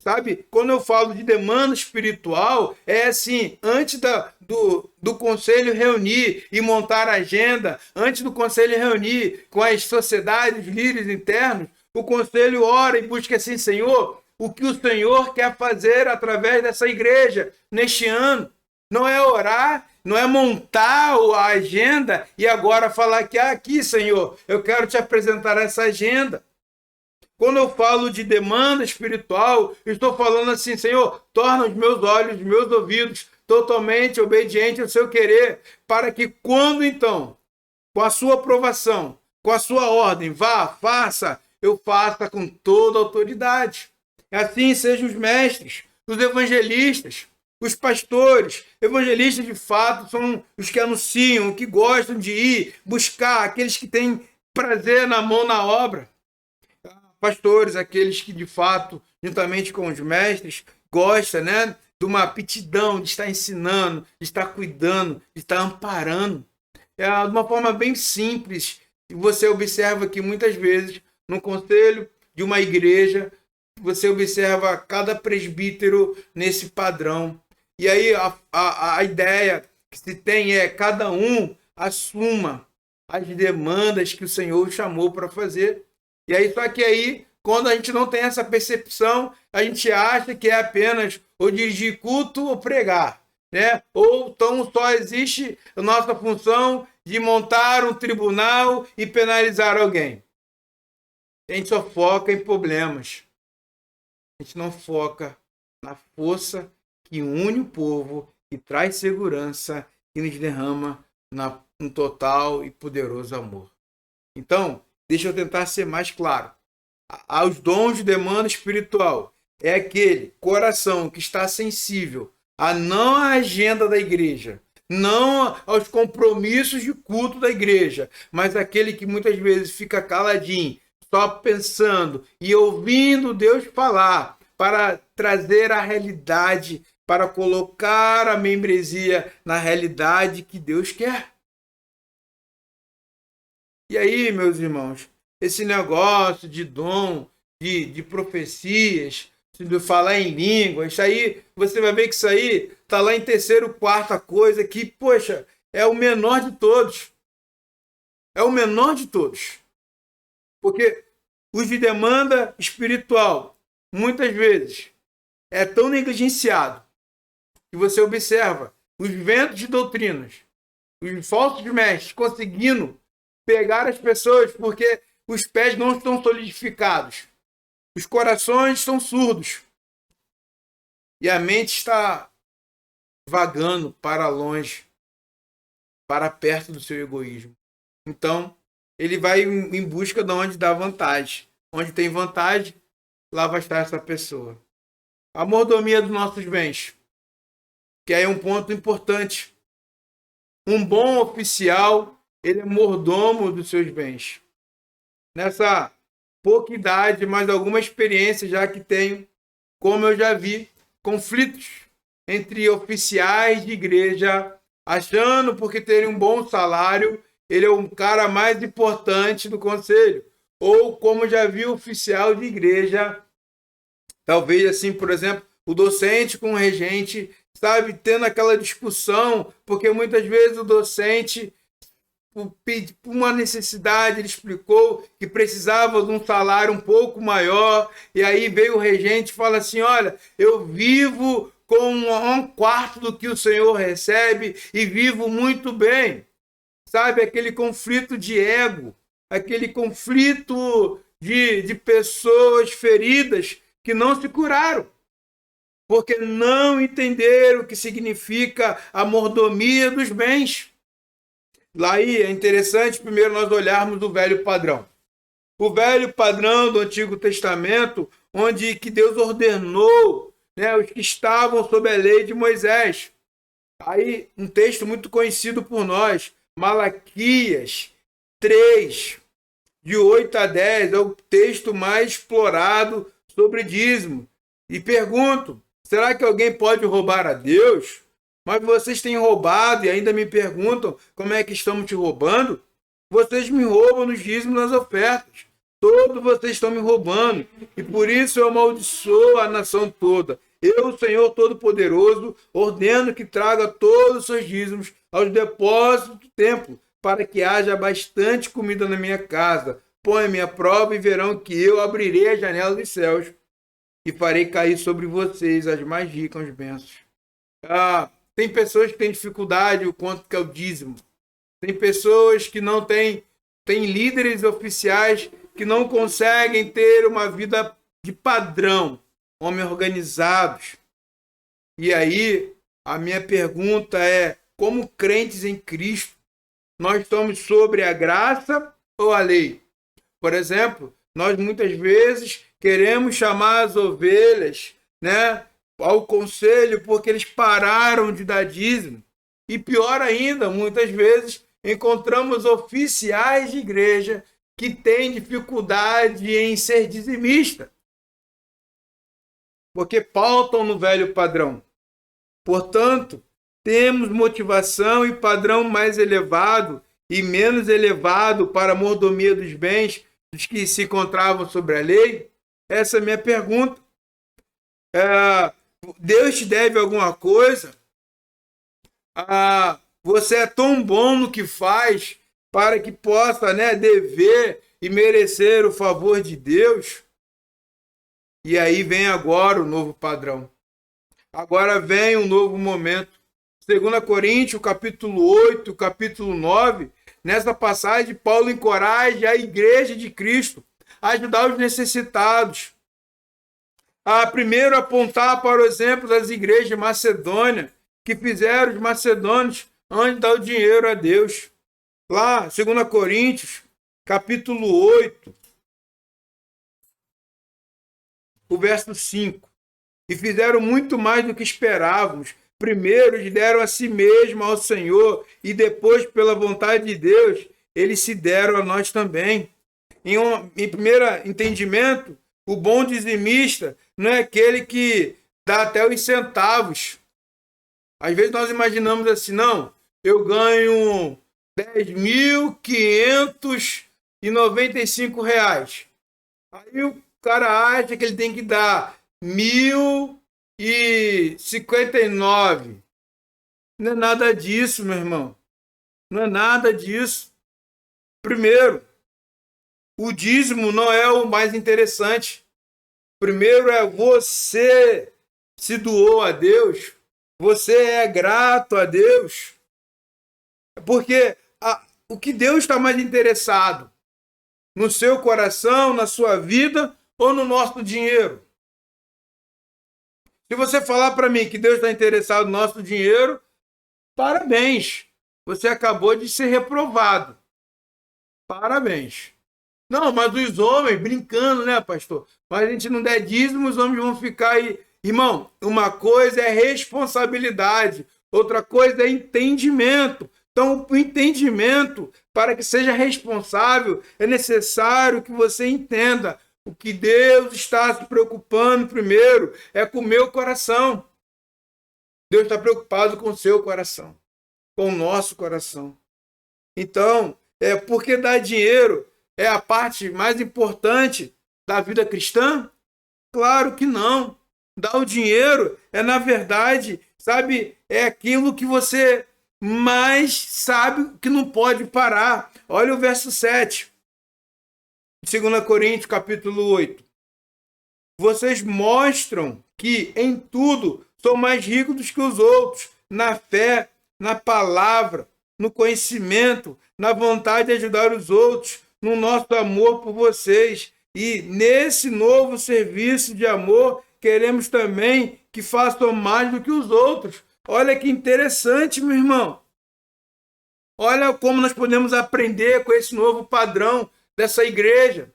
Sabe? Quando eu falo de demanda espiritual, é assim, antes do conselho reunir e montar a agenda, antes do conselho reunir com as sociedades, os líderes internos, o conselho ora e busca assim, Senhor, o que o Senhor quer fazer através dessa igreja neste ano. Não é orar, não é montar a agenda e agora falar que aqui, Senhor, eu quero te apresentar essa agenda. Quando eu falo de demanda espiritual, estou falando assim, Senhor, torna os meus olhos, os meus ouvidos totalmente obedientes ao seu querer, para que quando então, com a sua aprovação, com a sua ordem, vá, faça, eu faça com toda a autoridade. Assim sejam os mestres, os evangelistas, os pastores. Evangelistas, de fato, são os que anunciam, que gostam de ir buscar, aqueles que têm prazer na mão na obra. Pastores, aqueles que de fato, juntamente com os mestres, gostam, né, de uma aptidão de estar ensinando, de estar cuidando, de estar amparando. É de uma forma bem simples. E você observa que muitas vezes, no conselho de uma igreja, você observa cada presbítero nesse padrão. E aí a ideia que se tem é cada um assuma as demandas que o Senhor chamou para fazer. E aí, só que aí, quando a gente não tem essa percepção, a gente acha que é apenas ou dirigir culto ou pregar, né? Ou então só existe a nossa função de montar um tribunal e penalizar alguém. A gente só foca em problemas. A gente não foca na força que une o povo, que traz segurança e nos derrama um total e poderoso amor. Então, deixa eu tentar ser mais claro. Os dons de demanda espiritual é aquele coração que está sensível não à agenda da igreja, não aos compromissos de culto da igreja, mas aquele que muitas vezes fica caladinho, só pensando e ouvindo Deus falar para trazer a realidade, para colocar a membresia na realidade que Deus quer. E aí, meus irmãos, esse negócio de dom, de profecias, de falar em língua, isso aí, você vai ver que isso aí está lá em terceiro, quarta coisa, que, poxa, é o menor de todos. É o menor de todos. Porque os de demanda espiritual, muitas vezes, é tão negligenciado que você observa os ventos de doutrinas, os falsos mestres conseguindo pegar as pessoas porque os pés não estão solidificados, os corações estão surdos e a mente está vagando para longe. para perto do seu egoísmo. Então, ele vai em busca de onde dá vantagem. Onde tem vantagem, lá vai estar essa pessoa. A mordomia dos nossos bens, que aí é um ponto importante. Um bom oficial, ele é mordomo dos seus bens. Nessa pouca idade, mas alguma experiência já que tenho, como eu já vi, conflitos entre oficiais de igreja, achando porque terem um bom salário, ele é o cara mais importante do conselho. Ou como já vi oficial de igreja, talvez assim, por exemplo, o docente com o regente, sabe, tendo aquela discussão, porque muitas vezes o docente, por uma necessidade, ele explicou que precisava de um salário um pouco maior, e aí veio o regente e fala assim, olha, eu vivo com um quarto do que o Senhor recebe e vivo muito bem. Sabe, aquele conflito de ego, aquele conflito de pessoas feridas que não se curaram, porque não entenderam o que significa a mordomia dos bens. Lá aí é interessante primeiro nós olharmos o velho padrão. O velho padrão do Antigo Testamento, onde que Deus ordenou, né, os que estavam sob a lei de Moisés. Aí um texto muito conhecido por nós, Malaquias 3, de 8 a 10, é o texto mais explorado sobre dízimo. E pergunto, será que alguém pode roubar a Deus? Mas vocês têm roubado e ainda me perguntam como é que estamos te roubando? Vocês me roubam nos dízimos nas ofertas. Todos vocês estão me roubando. E por isso eu amaldiçoo a nação toda. Eu, Senhor Todo-Poderoso, ordeno que traga todos os seus dízimos aos depósitos do templo, para que haja bastante comida na minha casa. Põe-me à prova e verão que eu abrirei a janela dos céus e farei cair sobre vocês as mais ricas bênçãos. Tem pessoas que têm dificuldade o quanto que é o dízimo. Tem pessoas que não têm líderes oficiais que não conseguem ter uma vida de padrão, homens organizados. E aí, a minha pergunta é, como crentes em Cristo, nós estamos sobre a graça ou a lei? Por exemplo, nós muitas vezes queremos chamar as ovelhas, né, ao conselho porque eles pararam de dar dízimo. E pior ainda, muitas vezes encontramos oficiais de igreja que têm dificuldade em ser dizimista, porque pautam no velho padrão. Portanto, temos motivação e padrão mais elevado e menos elevado para a mordomia dos bens dos que se encontravam sobre a lei? Essa é a minha pergunta. Deus te deve alguma coisa? Você é tão bom no que faz para que possa, né, dever e merecer o favor de Deus? E aí vem agora o novo padrão. Agora vem um novo momento. 2 Coríntios, capítulo 8, capítulo 9, nessa passagem, Paulo encoraja a igreja de Cristo a ajudar os necessitados. Primeiro apontar para o exemplo das igrejas de Macedônia, que fizeram os macedônios antes de dar o dinheiro a Deus. Lá, 2 Coríntios, capítulo 8, o verso 5. E fizeram muito mais do que esperávamos. Primeiro eles deram a si mesmo ao Senhor e depois, pela vontade de Deus, eles se deram a nós também. Em primeiro entendimento, o bom dizimista não é aquele que dá até os centavos. Às vezes nós imaginamos assim, não, eu ganho R$10.595. Aí o cara acha que ele tem que dar 1.059. Não é nada disso, meu irmão. Não é nada disso. Primeiro, o dízimo não é o mais interessante. Primeiro é você se doou a Deus. Você é grato a Deus. Porque o que Deus está mais interessado? No seu coração, na sua vida ou no nosso dinheiro? Se você falar para mim que Deus está interessado no nosso dinheiro, parabéns. você acabou de ser reprovado. Parabéns. Não, mas os homens, brincando, né, pastor? Mas a gente não der dízimo, os homens vão ficar aí. Irmão, uma coisa é responsabilidade, outra coisa é entendimento. Então, o entendimento, para que seja responsável, é necessário que você entenda o que Deus está se preocupando primeiro é com o meu coração. Deus está preocupado com o seu coração, com o nosso coração. Então, porque dar dinheiro é a parte mais importante da vida cristã? Claro que não. Dar o dinheiro na verdade, sabe, é aquilo que você mais sabe que não pode parar. Olha o verso 7, 2 Coríntios, capítulo 8. Vocês mostram que em tudo são mais ricos do que os outros, na fé, na palavra, no conhecimento, na vontade de ajudar os outros, no nosso amor por vocês. E nesse novo serviço de amor, queremos também que façam mais do que os outros. Olha que interessante, meu irmão. Olha como nós podemos aprender com esse novo padrão dessa igreja.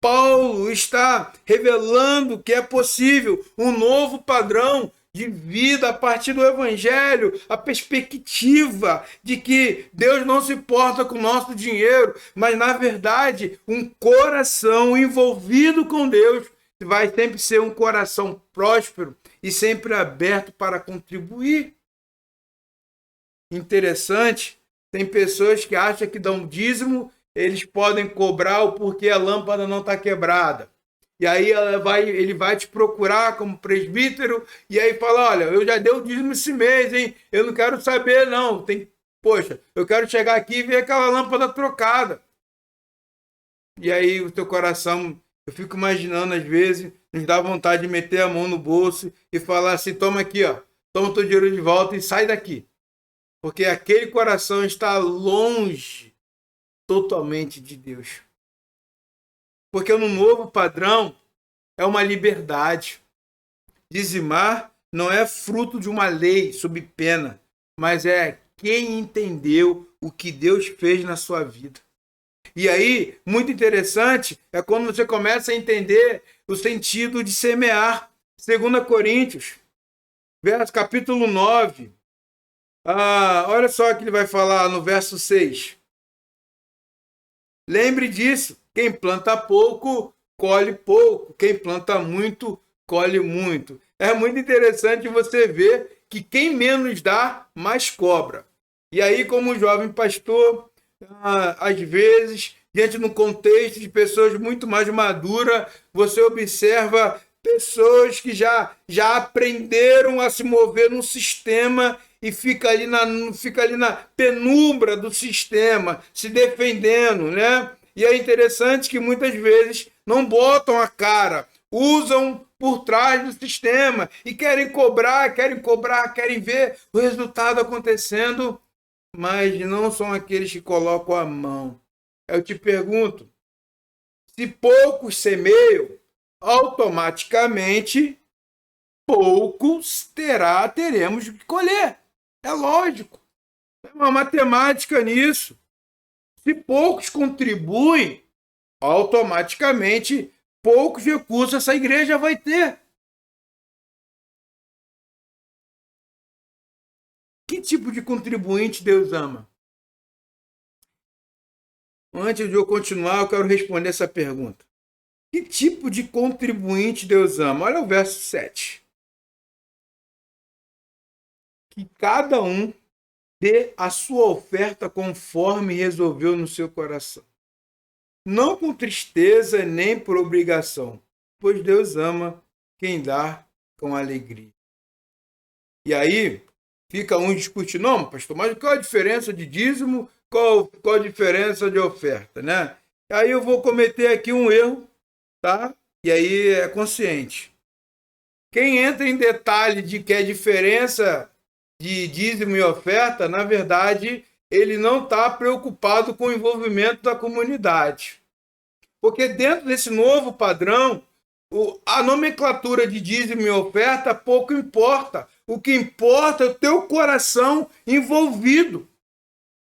Paulo está revelando que é possível um novo padrão de vida a partir do Evangelho, a perspectiva de que Deus não se importa com o nosso dinheiro, mas, na verdade, um coração envolvido com Deus vai sempre ser um coração próspero e sempre aberto para contribuir. Interessante, tem pessoas que acham que dão dízimo, eles podem cobrar o porquê a lâmpada não está quebrada. E aí ele vai te procurar como presbítero e aí fala, olha, eu já dei o dízimo esse mês, hein? Eu não quero saber, não. Poxa, eu quero chegar aqui e ver aquela lâmpada trocada. E aí o teu coração, eu fico imaginando às vezes, nos dá vontade de meter a mão no bolso e falar assim, toma aqui, ó, toma o teu dinheiro de volta e sai daqui. Porque aquele coração está longe totalmente de Deus. Porque no novo padrão é uma liberdade. Dizimar não é fruto de uma lei sob pena, mas é quem entendeu o que Deus fez na sua vida. E aí, muito interessante, é quando você começa a entender o sentido de semear. 2 Coríntios, capítulo 9. Olha só o que ele vai falar no verso 6. Lembre disso, quem planta pouco, colhe pouco. Quem planta muito, colhe muito. É muito interessante você ver que quem menos dá, mais cobra. E aí, como jovem pastor, às vezes, diante de um contexto de pessoas muito mais maduras, você observa pessoas que já aprenderam a se mover num sistema e fica ali na penumbra do sistema, se defendendo, né? E é interessante que muitas vezes não botam a cara, usam por trás do sistema e querem cobrar, querem ver o resultado acontecendo, mas não são aqueles que colocam a mão. Eu te pergunto, se poucos semeiam, automaticamente poucos teremos que colher. É lógico. Tem uma matemática nisso. Se poucos contribuem, automaticamente poucos recursos essa igreja vai ter. Que tipo de contribuinte Deus ama? Antes de eu continuar, eu quero responder essa pergunta. Que tipo de contribuinte Deus ama? Olha o verso 7. Que cada um dê a sua oferta conforme resolveu no seu coração. Não com tristeza nem por obrigação, pois Deus ama quem dá com alegria. E aí, fica um discutindo, não, pastor, mas qual a diferença de dízimo, qual a diferença de oferta, né? Aí eu vou cometer aqui um erro, tá? E aí é consciente. Quem entra em detalhe de que é diferença de dízimo e oferta, na verdade, ele não está preocupado com o envolvimento da comunidade. Porque dentro desse novo padrão, a nomenclatura de dízimo e oferta pouco importa. O que importa é o teu coração envolvido.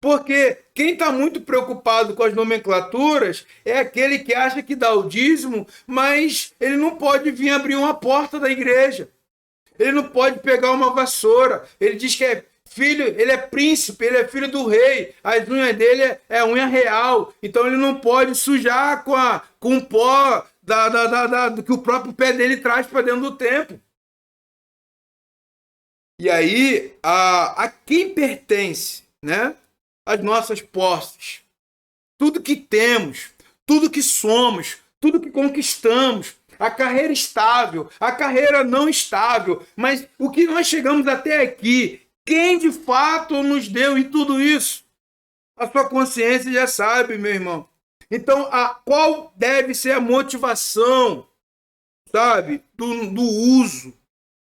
Porque quem está muito preocupado com as nomenclaturas é aquele que acha que dá o dízimo, mas ele não pode vir abrir uma porta da igreja. Ele não pode pegar uma vassoura. Ele diz que é filho, ele é príncipe, ele é filho do rei. As unhas dele é unha real. Então ele não pode sujar com o pó do que o próprio pé dele traz para dentro do templo. E aí, a quem pertence, né? As nossas posses, tudo que temos, tudo que somos, tudo que conquistamos, a carreira estável, a carreira não estável, mas o que nós chegamos até aqui, quem de fato nos deu em tudo isso? A sua consciência já sabe, meu irmão. Então, qual deve ser a motivação, sabe, do uso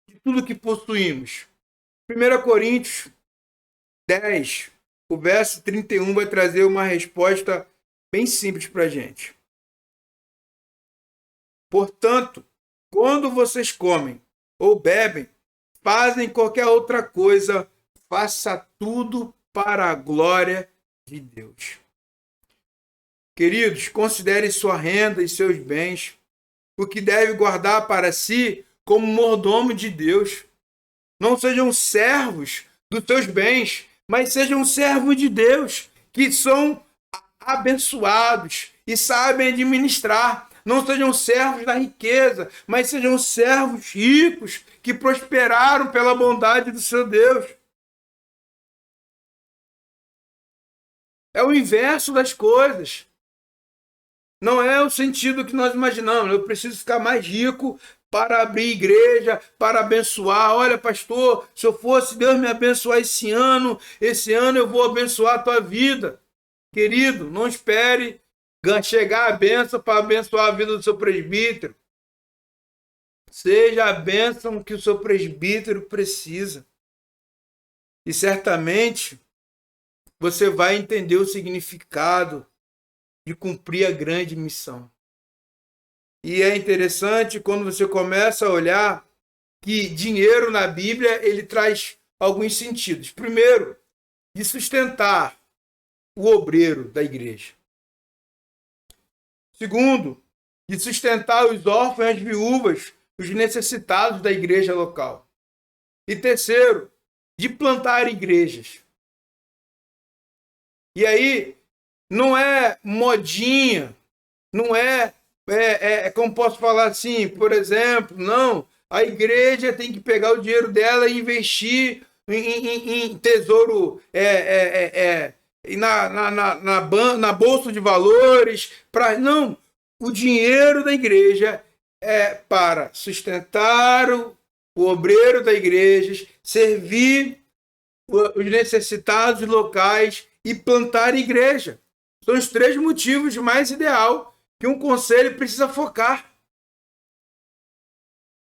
de tudo que possuímos? 1 Coríntios 10, o verso 31 vai trazer uma resposta bem simples para a gente. Portanto, quando vocês comem ou bebem, fazem qualquer outra coisa, faça tudo para a glória de Deus. Queridos, considere sua renda e seus bens, o que deve guardar para si como mordomo de Deus. Não sejam servos dos seus bens, mas sejam servos de Deus, que são abençoados e sabem administrar. Não sejam servos da riqueza, mas sejam servos ricos que prosperaram pela bondade do seu Deus. É o inverso das coisas. Não é o sentido que nós imaginamos. Eu preciso ficar mais rico para abrir igreja, para abençoar. Olha, pastor, se eu fosse Deus me abençoar esse ano eu vou abençoar a tua vida. Querido, não espere chegar a bênção para abençoar a vida do seu presbítero. Seja a bênção que o seu presbítero precisa. E certamente você vai entender o significado de cumprir a grande missão. E é interessante quando você começa a olhar que dinheiro na Bíblia ele traz alguns sentidos. Primeiro, de sustentar o obreiro da igreja. Segundo, de sustentar os órfãos e as viúvas, os necessitados da igreja local. E terceiro, de plantar igrejas. E aí, não é modinha, não como posso falar assim, por exemplo, não, a igreja tem que pegar o dinheiro dela e investir em tesouro, na bolsa de valores, não, o dinheiro da igreja é para sustentar o obreiro da igreja, servir os necessitados locais e plantar igreja. São os 3 motivos mais ideal que um conselho precisa focar.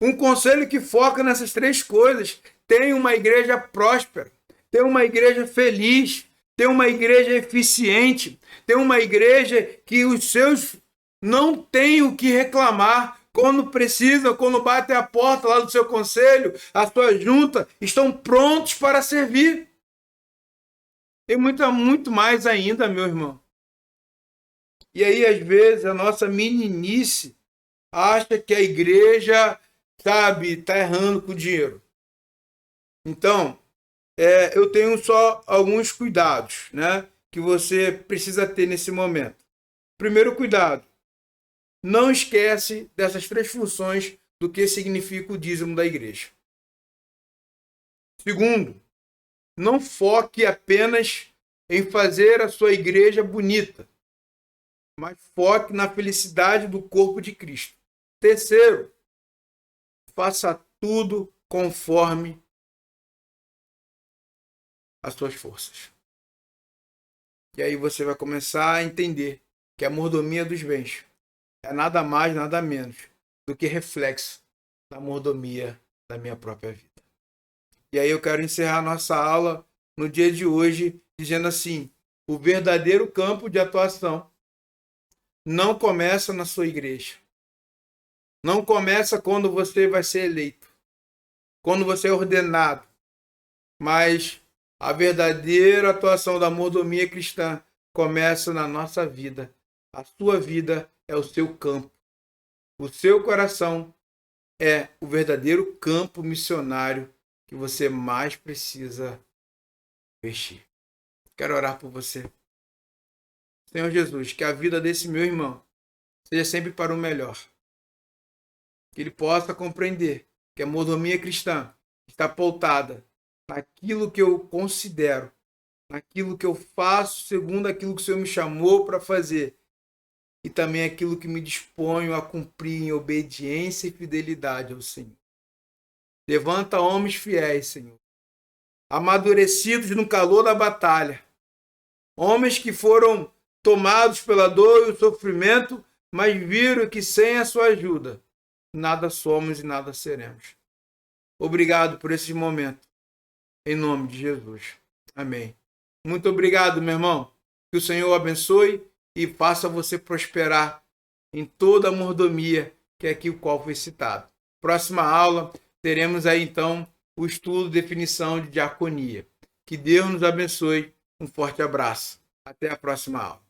Um conselho que foca nessas 3 coisas tem uma igreja próspera, tem uma igreja feliz, tem uma igreja eficiente, tem uma igreja que os seus não têm o que reclamar quando precisam, quando batem a porta lá do seu conselho, a sua junta, estão prontos para servir. E muito mais ainda, meu irmão. E aí, às vezes, a nossa meninice acha que a igreja, sabe, está errando com o dinheiro. Então, eu tenho só alguns cuidados, né, que você precisa ter nesse momento. Primeiro cuidado, não esquece dessas 3 funções do que significa o dízimo da igreja. Segundo, não foque apenas em fazer a sua igreja bonita, mas foque na felicidade do corpo de Cristo. Terceiro, faça tudo conforme as suas forças. E aí você vai começar a entender que a mordomia dos bens é nada mais, nada menos do que reflexo da mordomia da minha própria vida. E aí eu quero encerrar nossa aula no dia de hoje dizendo assim: o verdadeiro campo de atuação não começa na sua igreja. Não começa quando você vai ser eleito, quando você é ordenado, mas A verdadeira atuação da mordomia cristã começa na nossa vida. A sua vida é o seu campo. O seu coração é o verdadeiro campo missionário que você mais precisa investir. Quero orar por você. Senhor Jesus, que a vida desse meu irmão seja sempre para o melhor. Que ele possa compreender que a mordomia cristã está pautada naquilo que eu considero, naquilo que eu faço segundo aquilo que o Senhor me chamou para fazer e também aquilo que me disponho a cumprir em obediência e fidelidade ao Senhor. Levanta homens fiéis, Senhor, amadurecidos no calor da batalha, homens que foram tomados pela dor e o sofrimento, mas viram que sem a sua ajuda nada somos e nada seremos. Obrigado por esse momento. Em nome de Jesus. Amém. Muito obrigado, meu irmão. Que o Senhor o abençoe e faça você prosperar em toda a mordomia que é aqui o qual foi citado. Próxima aula, teremos aí então o estudo definição de diaconia. Que Deus nos abençoe. Um forte abraço. Até a próxima aula.